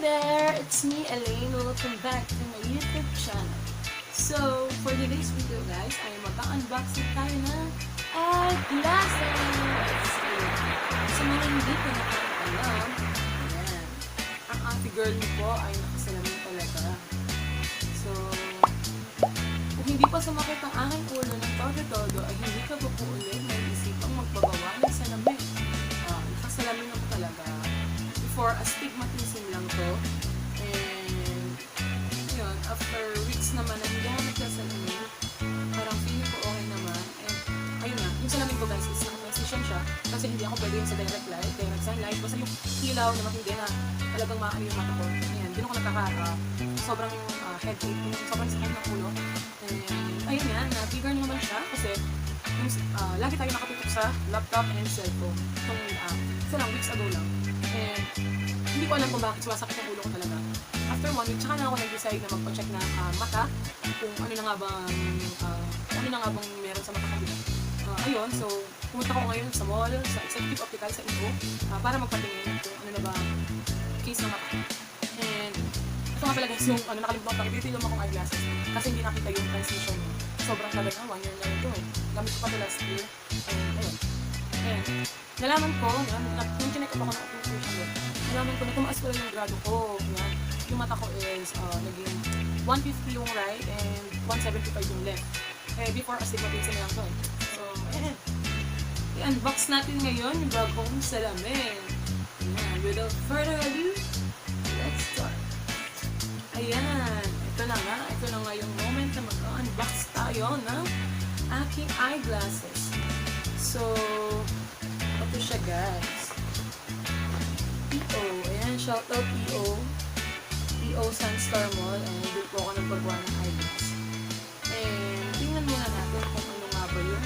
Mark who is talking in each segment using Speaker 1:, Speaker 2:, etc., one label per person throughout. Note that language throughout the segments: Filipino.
Speaker 1: there! It's me, Elaine. Welcome back to my YouTube channel. So, for today's video guys, ay mag-unboxing tayo ng eyeglasses! Sa mga hindi ko nakakalam, ayan, ang ate girl niyo po ay nakasalamin talaga. So, kung hindi pa sumakit ang aking ulo ng todo-todo, ay hindi ka po ulit may isipang magpagawa ng salamin. Nakasalamin ako talaga. For astigmatism lang to. And, yun, after weeks naman na hindi ako nagkasalamin, parang feeling ko okay naman. And, ayun nga, yung salamin ko guys is naka-transition siya kasi hindi ako pwede yun sa direct light, direct sunlight. Basta yung ilaw na matindi na talagang maano yung mata ko. Ayan, din ako sobrang headache, sobrang sakit ng ulo. And, ayun nga, na-trigger naman siya kasi lagi tayo nakatutok sa laptop and cellphone. Ito lang, weeks ago lang. And hindi ko alam kung bakit sumasakit ang ulo ko talaga. After 1 week, tsaka na ako nag-decide na magpa-check na mata kung ano na nga bang meron sa mata ko. Ayun, so pumunta ko ngayon sa mall, sa Executive Optical sa Ibo para magpatingin kung ano na ba case ng mata. And ito nga pala guys, yung nakalimutan ko, tinitin akong eyeglasses kasi hindi nakita yung transition. Sobrang tagal na, 1 year na ito. Gamit ko pa ito last year. And ayun. And nalaman ko, nung chinek up ako ng optimization, nalaman ko na tumaas ko lang yung grado ko. Yan. Yung mata ko is naging 150 yung right and 175 yung left. Before astigmatism lang to. So, ayan. I-unbox natin ngayon yung bagong salamin. Ayan. Without further ado, let's start. Ayan. Ito na nga yung moment na mag-unbox tayo ng aking eyeglasses. So, ito siya guys. EO. Ayan, shoutout EO. EO Sunstar Mall. Ayan, doon po ako nagpagawa ng eyeglass. And, tingnan muna natin kung ano nga ba yung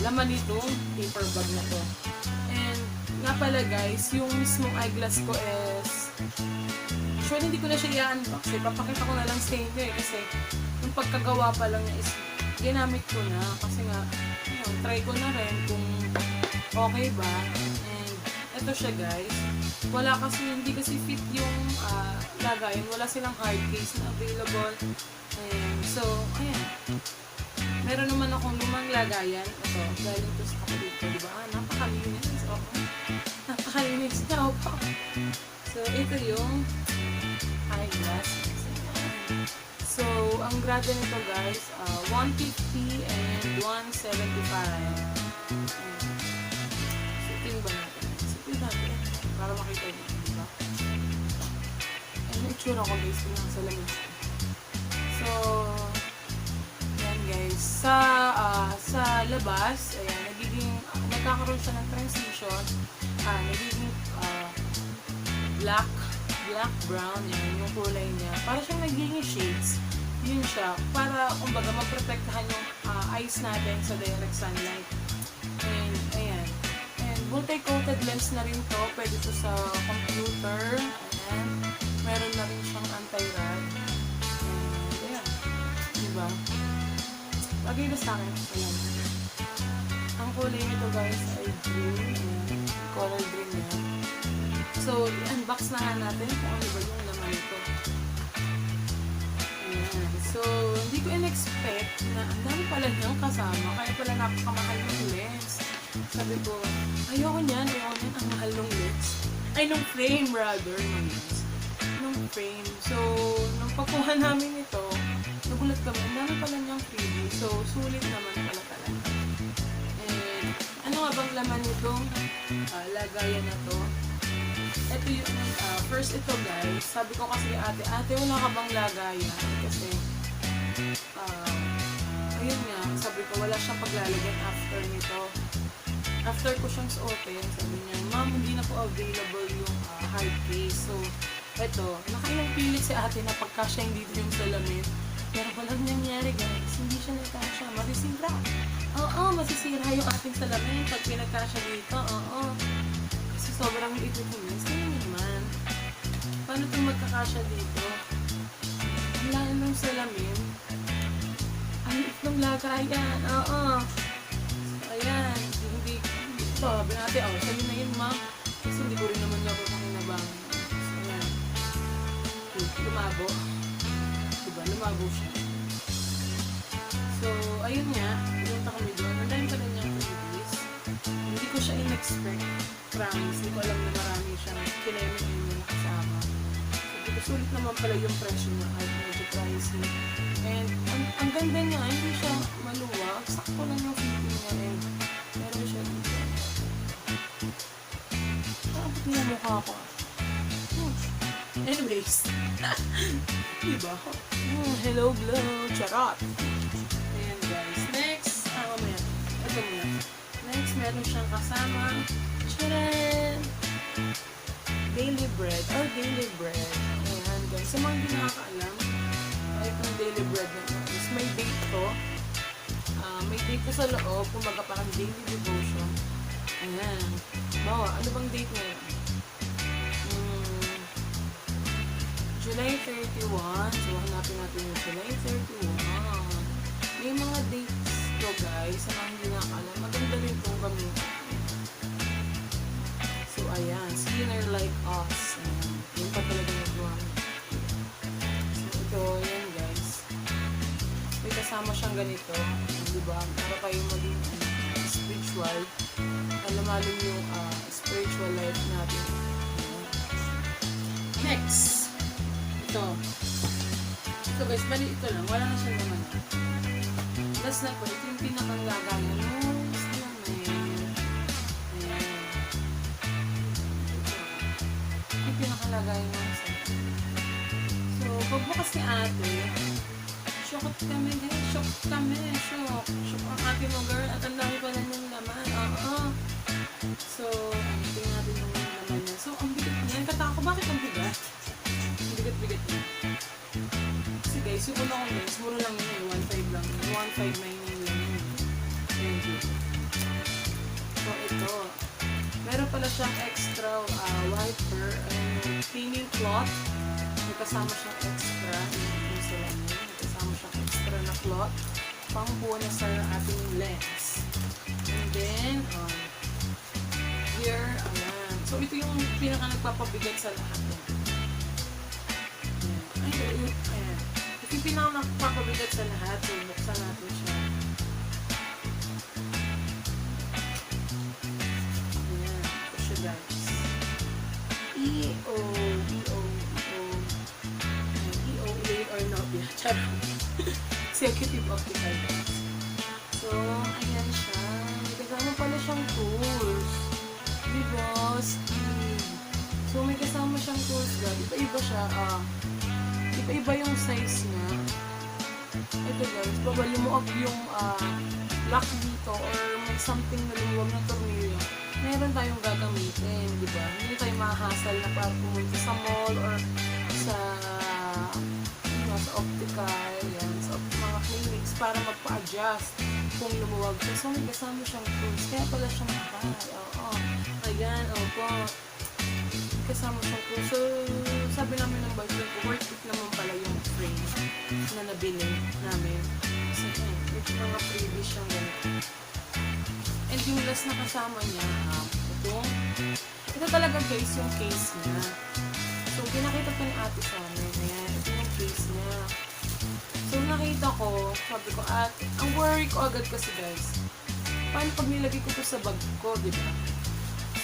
Speaker 1: laman nitong paper bag na to. And, nga pala guys, yung mismong eyeglass ko is actually, hindi ko na siya i-unbox eh. Papakita ko na lang sa inyo eh. Kasi, yung pagkagawa pa lang niya is ginamit ko na. Kasi nga, yun, try ko na rin kung okay ba. And, eto siya guys. Hindi kasi fit yung lagayan. Wala silang hard case na available. And, so, ayan. Meron naman akong lumang lagayan. Ito, galing to sa kapatid ko, diba? Napakalinis. Napakalinis niya. So, ito yung eyeglasses. So, ang grado nito guys, 150 and 175. Sipin ba natin? Sipin natin. Para makita nyo. Diba? Ano yung itsura ko guys? Kung nasa salamin. So, yan guys. Sa labas, ayan, nagkakaroon siya ng transition. Nagiging black, brown, yan, yung kulay niya. Para siyang nagiging shades. Yun siya. Para, kumbaga, maprotektahan yung eyes natin sa direct sunlight. And, ayan. And, multi-coated lens na rin to. Pwede to sa computer. Ayan. Meron na rin siyang anti-rad. And, ayan. Diba? Lagay na sa akin. Ayan. Ang kulay nito guys ay green. Ayan. Color green niya. So, i-unbox na nga natin kung ano ba yung laman nito. Ayan. So, hindi ko in-expect na ang dami pala niyang kasama. Kaya pala napakamahal ng lens. Sabi ko, ayoko niyan. Ang mahal ng lens. Ay, nung frame rather. Nung frame. So, nung pagkuha namin ito, nagulat kami. Ang dami pala niyang freebies. So, sulit naman pala talaga. And, ano nga bang laman nitong lagayan na to? Ito yung, first ito guys, sabi ko kasi ate, wala ka bang lagayan? Kasi, ayun nga, sabi ko, wala siyang paglalagyan after nito. After ko siyang suotin, sabi niya, ma'am, hindi na po available yung hard case. So, ito, nakailang pilit si ate na pagkasya hindi yung salamin. Pero walang nangyari guys, hindi siya nagkasya, masisira. Masisira yung ating salamin pag pinagkasya dito, sobrang ito guys. Kaya naman, paano itong magkakasya dito? Ang lalo ng salamin. Ang itong lagayan. So, ayan. Hindi. Ito, binati ako. Sabi na yun, ma'am. Kasi hindi ko rin naman niya ako pakinabang. So, ayan. lumabo. Diba? Lumabo siya. So, ayun nga. Punta kami doon. Ang dami pa rin niyang freebies. Hindi ko siya in-expect. Promise. Hindi ko alam na marami siyang kinemi na nakasama. So, sulit naman pala yung presyo niya. Kahit medyo pricey. And, ang ganda niya. Hindi siya maluwag. Sakto lang yung fitting niya. And, meron siya dito. Bakit niya mukha ko? Anyways. Diba? Hello, glow. Charot. Ayan, guys. Next. Mamaya. Ito muna. Next, meron siyang kasama. Charan! Daily bread. Daily bread. Ayan, guys. Sa mga hindi nakakaalam, itong daily bread na ito is may date to. May date ko sa loob. Kumaga parang daily devotion. Ayan. Bawa, ano bang date ngayon? July 31. So, hanapin natin yung July 31. May mga dates to, guys. Sa mga hindi nakakaalam. Maganda rin itong gamitin. So, ayan. Skinner like us. Ayan. Yun pa talaga nagawa. So, ito, ayan, guys. May kasama siyang ganito. Diba? Para kayo maging spiritual. Lumalim yung spiritual life natin. Ayan. Next. Ito. Ito, guys. Bali ito lang. Wala na siyang naman. Last na po. Ito yung pinakang lagayan. Gusto lang na yun. Ayan. Ito yung pinakang lagayan ng isa. So, pagbukas ni ate, shock kami din. Shock kami. Shock. Shock ang ate mo, girl. At ang dami pa na yung laman. So, tingnan natin yung laman niya. So, ang bigat niya. Kataka ko, bakit ang bigat? Bigat-bigat niya. Kasi guys, yung una kong lens, mura lang yun eh. 1.5 lang. 1.599 lang yun. Thank you. So, ito. Meron pala siyang extra wiper. Cleaning cloth. May kasama siyang extra. Yung sila niya. May kasama siyang extra na cloth. Pangpuha sa ating lens. And then, here, ayan. So, ito yung pinaka nagpapabigat sa lahat. Ayan. Ito yung pinaka nagpapabigat sa lahat. So, buksan natin siya. Ayan. Ito siya, guys. Late or not. Charot. Executive Optical, guys. So, ayan siya. May kasama pala siyang tools. Diba? So, may kasama siyang tools, guys. Iba-iba siya. Iba-iba yung size niya. Ito, guys. Baba lumuwag yung lock dito or may something na lumuwag na tornilyo. Meron tayong gagamitin, diba? Hindi tayo mahasal na para pumunta sa mall or sa Optical, yan, sa mga clinics para magpa-adjust kung lumuwag siya. So, may kasama siyang tools. Kaya pala siyang mahal. Oo. Ayan, opo. Kasama siyang tools. So, sabi namin ng boyfriend ko, worth it naman pala yung frame na nabili namin. Kasi, may mga freebies siyang ganito. And yung last na kasama niya, ito talaga guys, yung case niya. So, pinakita ko ni ate sa amin. Ayan, ito yung case niya. So, nakita ko, sabi ko, ang worry ko agad kasi guys, paano pag nilagay ko ito sa bag ko, diba?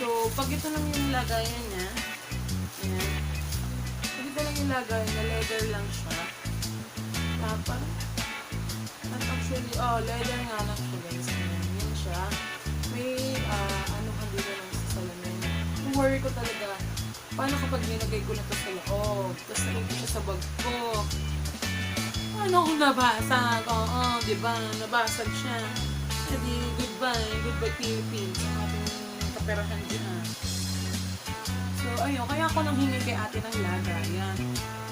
Speaker 1: So, pag ito lang yung lagayan niya, ayan, pag ito lang yung lagayan na leather lang siya, parang, at actually, leather nga lang siya guys, ayan, yun siya. May, dito lang sa salamin. Yung worry ko talaga, paano kapag nilagay ko na ito sa loob, tapos nilagay siya sa bag ko, ano kung nabasag? Oo, diba? Nabasag siya. Edi, goodbye Philippines, ang ating kaperahan dyan. So, ayun, kaya ako nang hingi kay ate ng lagayan.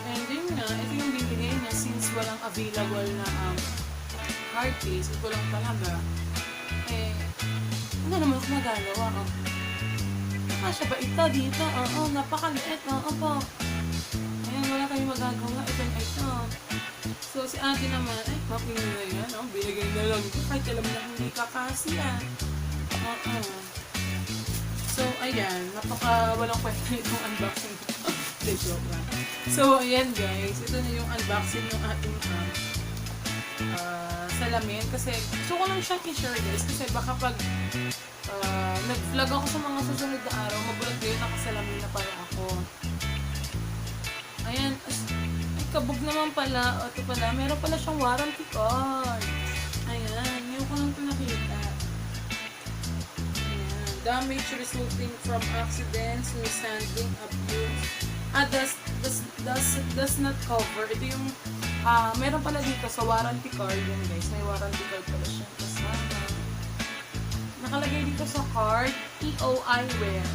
Speaker 1: And yun nga, ito yung bibigay niya since walang available na hard case, ito lang talaga. Ano naman ako magagawa? Nakasya ba ito dito? Oo, napakaliit. Oo po. Ayan, wala kayong magagawa. Ito. So, si ate naman, mapingi na yan. Binigay na lang ito. Kahit alam na hindi kakasi So, ayan. Napaka walang kwenta itong unboxing. Joke lang. So, ayan guys. Ito na yung unboxing ng ating salamin. Kasi, gusto ko lang siyang i-share guys. Kasi baka pag nag-vlog ako sa mga susunod na araw, magulat kayo nakasalamin na pala ako. Ayan. Ay, kabog naman pala. O, ito pala. Meron pala siyang warranty card. Ayan. Ngayon ko lang ito nakita. Ayan. Damage resulting from accidents, mishandling, abuse. Does not cover. Ito yung, meron pala dito sa warranty card. Yan guys, may warranty card pala siya. Kasama. Nakalagay dito sa card, EO Eyewear.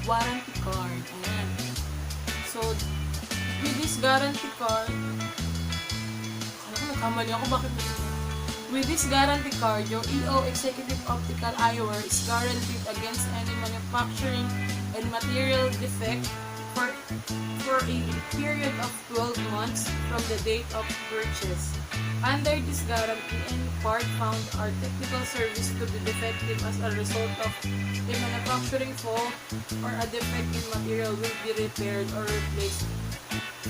Speaker 1: Warranty card. Ayan. So, with this guarantee card, nagkamali ako, bakit dito? With this guarantee card, your EO Executive Optical Eyewear is guaranteed against any manufacturing and material defect for a period of 12 months from the date of purchase. Under this guarantee, any part found or technical service to be defective as a result of a manufacturing fault or a defect in material will be repaired or replaced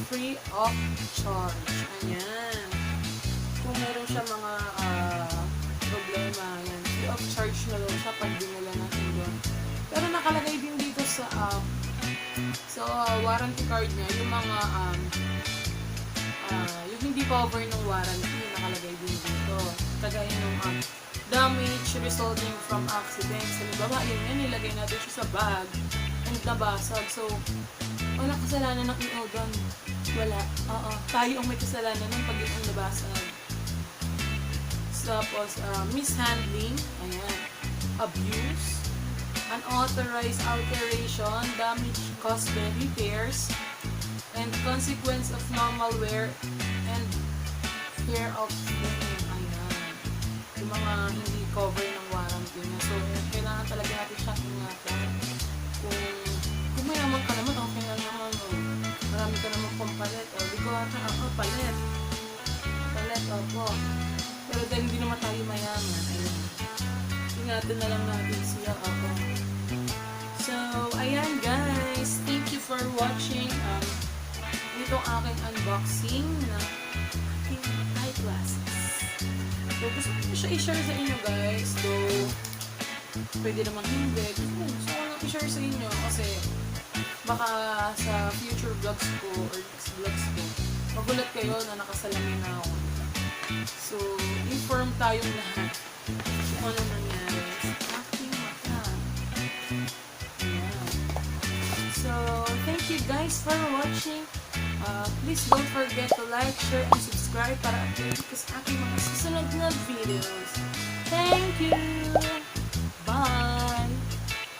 Speaker 1: free of charge. Ayan. Kung meron siya mga problema, yan, free of charge na lang siya pag dinala natin doon. Pero nakalagay din dito sa warranty card niya, yung mga yung hindi cover ng warranty, nakalagay din dito. Kagaya ng damage resulting from accidents. Halimbawa, yun nilagay natin siya sa bag and nabasag. So, wala kasalanan ng EO doon. Wala. Oo. Tayo ang may kasalanan ng pag yung nabasag. Tapos, mishandling. Ayan. Abuse. Unauthorized alteration, damage caused by repairs, and consequence of normal wear and fear of fame. Ayan. Yung mga hindi cover ng warranty niya. So, kailangan talaga natin siyang ingatan. Kung mayaman ka naman, okay na naman. Marami ka naman pang palit. O, di ko ako, palit. Palit, opo. Pero dahil hindi naman tayo mayaman. Ayan. Ingatan na lang natin siya ako. So, ayan guys. Thank you for watching itong aking unboxing na aking eyeglasses. So, gusto ko siya i-share sa inyo guys. So, pwede naman hindi. Gusto ko lang i-share sa inyo kasi baka sa future vlogs ko or next vlogs ko, magulat kayo na nakasalamin na ako. So, inform tayong lahat kung ano nangyari sa aking mata. Ayan. So, thank you guys for watching. Please don't forget to like, share, and subscribe para update ka sa aking mga susunod na videos. Thank you!